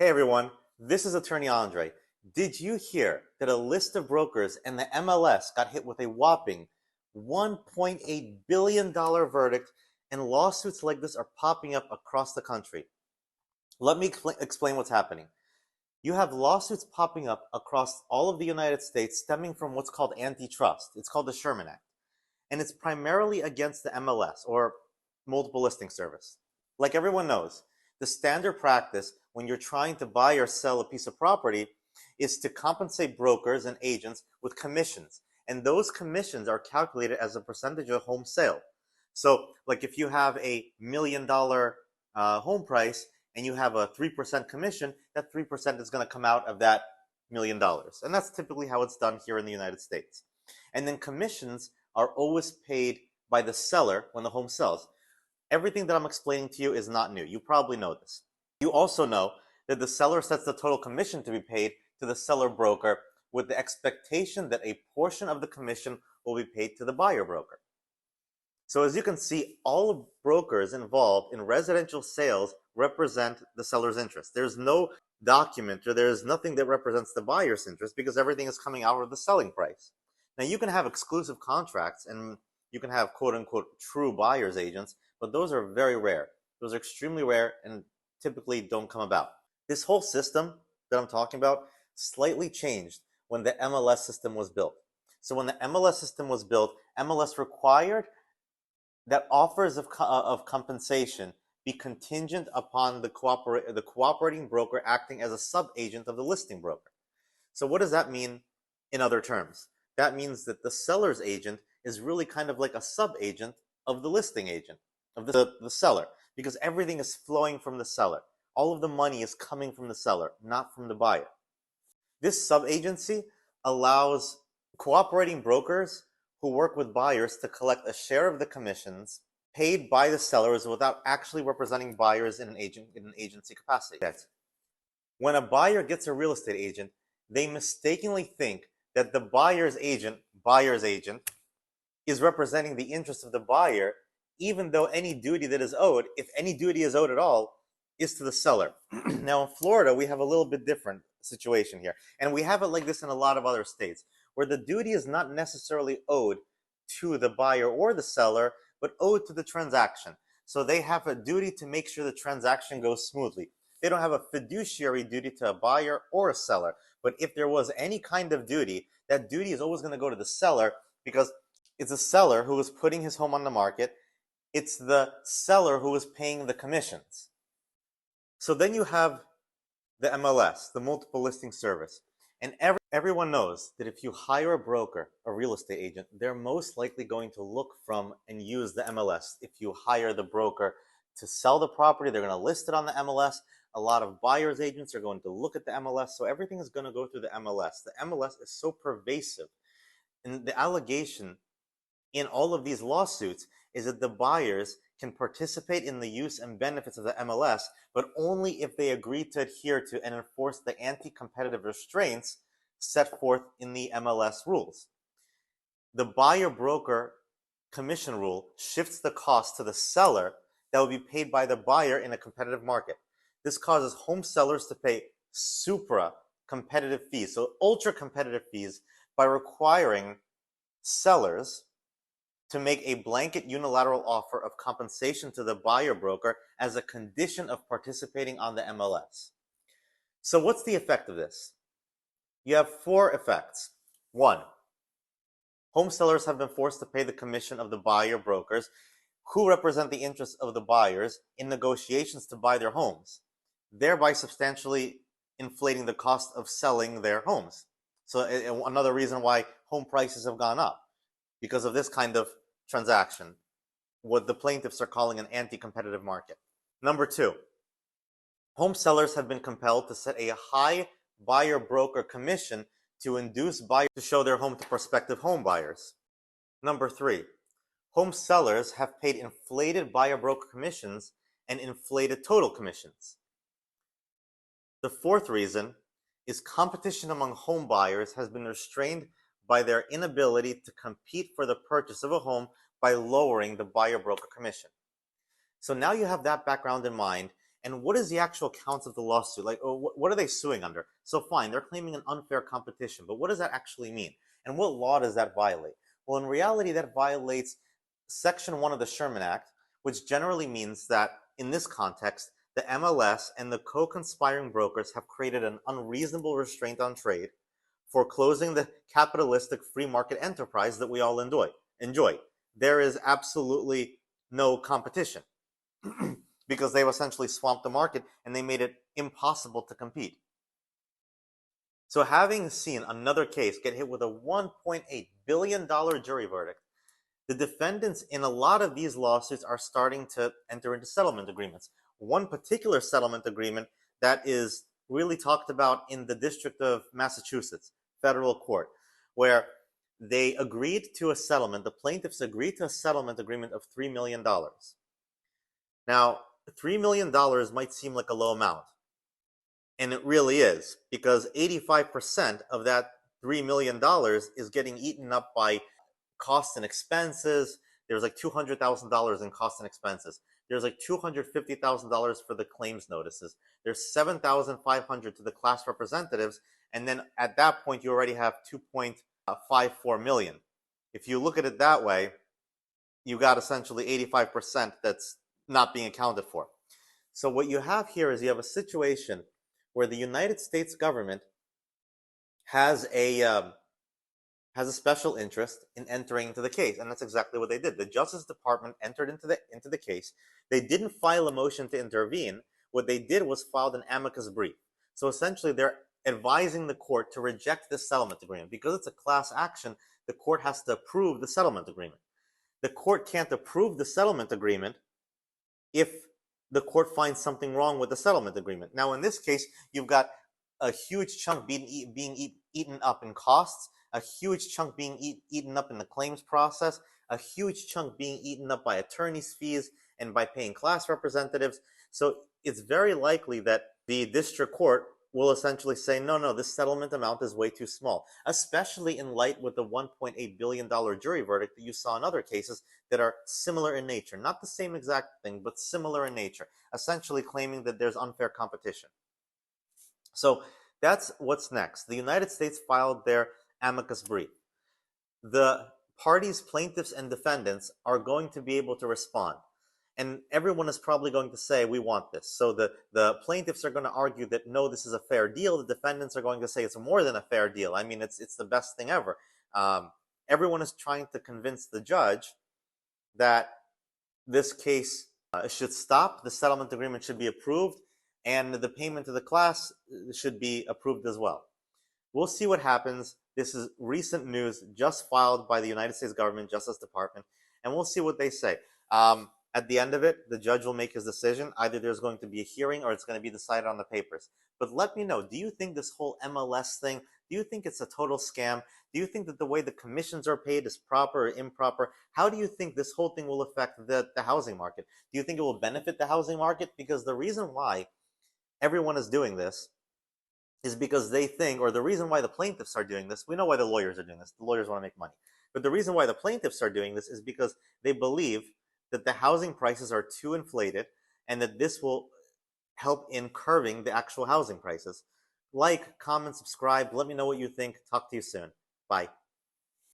Hey everyone, this is Attorney Andre. Did you hear that a list of brokers and the MLS got hit with a whopping $1.8 billion verdict, and lawsuits like this are popping up across the country? Let me explain what's happening. You have lawsuits popping up across all of the United States stemming from what's called antitrust. It's called the Sherman Act. And it's primarily against the MLS, or multiple listing service. Like everyone knows, the standard practice when you're trying to buy or sell a piece of property is to compensate brokers and agents with commissions. And those commissions are calculated as a percentage of home sale. So, like if you have $1 million home price and you have a 3% commission, that 3% is going to come out of that $1 million. And that's typically how it's done here in the United States. And then commissions are always paid by the seller when the home sells. Everything that I'm explaining to you is not new. You probably know this. You also know that the seller sets the total commission to be paid to the seller broker with the expectation that a portion of the commission will be paid to the buyer broker. So as you can see, all brokers involved in residential sales represent the seller's interest. There's no document or there's nothing that represents the buyer's interest because everything is coming out of the selling price. Now you can have exclusive contracts and you can have quote unquote true buyer's agents, but those are very rare. Those are extremely rare and typically don't come about. This whole system that I'm talking about slightly changed when the MLS system was built. So when the MLS system was built, MLS required that offers of compensation be contingent upon the cooperating broker acting as a sub-agent of the listing broker. So what does that mean in other terms? That means that the seller's agent is really kind of like a sub-agent of the listing agent, of the seller, because everything is flowing from the seller. All of the money is coming from the seller, not from the buyer. This sub-agency allows cooperating brokers who work with buyers to collect a share of the commissions paid by the sellers without actually representing buyers in an agency capacity. When a buyer gets a real estate agent, they mistakenly think that the buyer's agent, is representing the interest of the buyer, even though any duty that is owed, if any duty is owed at all, is to the seller. Now in Florida, we have a little bit different situation here, and we have it like this in a lot of other states, where the duty is not necessarily owed to the buyer or the seller, but owed to the transaction. So they have a duty to make sure the transaction goes smoothly. They don't have a fiduciary duty to a buyer or a seller. But if there was any kind of duty, that duty is always going to go to the seller because it's the seller who is putting his home on the market. It's the seller who is paying the commissions. So then you have the MLS, the multiple listing service. And everyone knows that if you hire a broker, a real estate agent, they're most likely going to look from and use the MLS. If you hire the broker to sell the property, they're going to list it on the MLS. A lot of buyer's agents are going to look at the MLS. So everything is going to go through the MLS. The MLS is so pervasive. And the allegation in all of these lawsuits is that the buyers can participate in the use and benefits of the MLS, but only if they agree to adhere to and enforce the anti-competitive restraints set forth in the MLS rules. The buyer-broker commission rule shifts the cost to the seller that will be paid by the buyer in a competitive market. This causes home sellers to pay supra-competitive fees, so ultra-competitive fees, by requiring sellers to make a blanket unilateral offer of compensation to the buyer broker as a condition of participating on the MLS. So what's the effect of this? You have 4 effects. 1, home sellers have been forced to pay the commission of the buyer brokers who represent the interests of the buyers in negotiations to buy their homes, thereby substantially inflating the cost of selling their homes. So another reason why home prices have gone up, because of this kind of transaction, what the plaintiffs are calling an anti-competitive market. Number 2, home sellers have been compelled to set a high buyer-broker commission to induce buyers to show their home to prospective home buyers. Number 3, home sellers have paid inflated buyer-broker commissions and inflated total commissions. The 4th reason is competition among home buyers has been restrained by their inability to compete for the purchase of a home by lowering the buyer-broker commission. So now you have that background in mind, And what is the actual counts of the lawsuit? Like, what are they suing under? So fine, they're claiming an unfair competition, but what does that actually mean? And what law does that violate? Well, in reality, that violates Section 1 of the Sherman Act, which generally means that in this context, the MLS and the co-conspiring brokers have created an unreasonable restraint on trade, foreclosing the capitalistic free market enterprise that we all enjoy. There is absolutely no competition because they've essentially swamped the market and they made it impossible to compete. So having seen another case get hit with a $1.8 billion jury verdict, the defendants in a lot of these lawsuits are starting to enter into settlement agreements. One particular settlement agreement that is really talked about in the District of Massachusetts federal court, where they agreed to a settlement, the plaintiffs agreed to a settlement agreement of $3 million. Now, $3 million might seem like a low amount, and it really is, because 85% of that $3 million is getting eaten up by costs and expenses. There's like $200,000 in costs and expenses. There's like $250,000 for the claims notices. There's $7,500 to the class representatives, and then at that point you already have $2.54 million. If you look at it that way, you got essentially 85% that's not being accounted for. So what you have here is you have a situation where the United States government has a special interest in entering into the case, and that's exactly what they did. The Justice Department entered into the case. They didn't file a motion to intervene. What they did was filed an amicus brief. So essentially, they're advising the court to reject this settlement agreement. Because it's a class action, the court has to approve the settlement agreement. The court can't approve the settlement agreement if the court finds something wrong with the settlement agreement. Now, in this case, you've got a huge chunk being eaten up in costs, a huge chunk being eaten up in the claims process, a huge chunk being eaten up by attorney's fees and by paying class representatives. So it's very likely that the district court will essentially say, no, this settlement amount is way too small, especially in light with the $1.8 billion jury verdict that you saw in other cases that are similar in nature. Not the same exact thing, but similar in nature, essentially claiming that there's unfair competition. So that's what's next. The United States filed their amicus brief. The parties, plaintiffs, and defendants are going to be able to respond. And everyone is probably going to say, we want this. So the plaintiffs are going to argue that, no, this is a fair deal. The defendants are going to say it's more than a fair deal. I mean, it's the best thing ever. Everyone is trying to convince the judge that this case should stop, the settlement agreement should be approved, and the payment to the class should be approved as well. We'll see what happens. This is recent news just filed by the United States government, Justice Department, and we'll see what they say. At the end of it, the judge will make his decision. Either there's going to be a hearing or it's going to be decided on the papers. But let me know, do you think this whole MLS thing, do you think it's a total scam? Do you think that the way the commissions are paid is proper or improper? How do you think this whole thing will affect the housing market? Do you think it will benefit the housing market? Because the reason why everyone is doing this is because they think, or the reason why the plaintiffs are doing this, we know why the lawyers are doing this. The lawyers want to make money. But the reason why the plaintiffs are doing this is because they believe that the housing prices are too inflated and that this will help in curbing the actual housing prices. Like, comment, subscribe. Let me know what you think. Talk to you soon. Bye.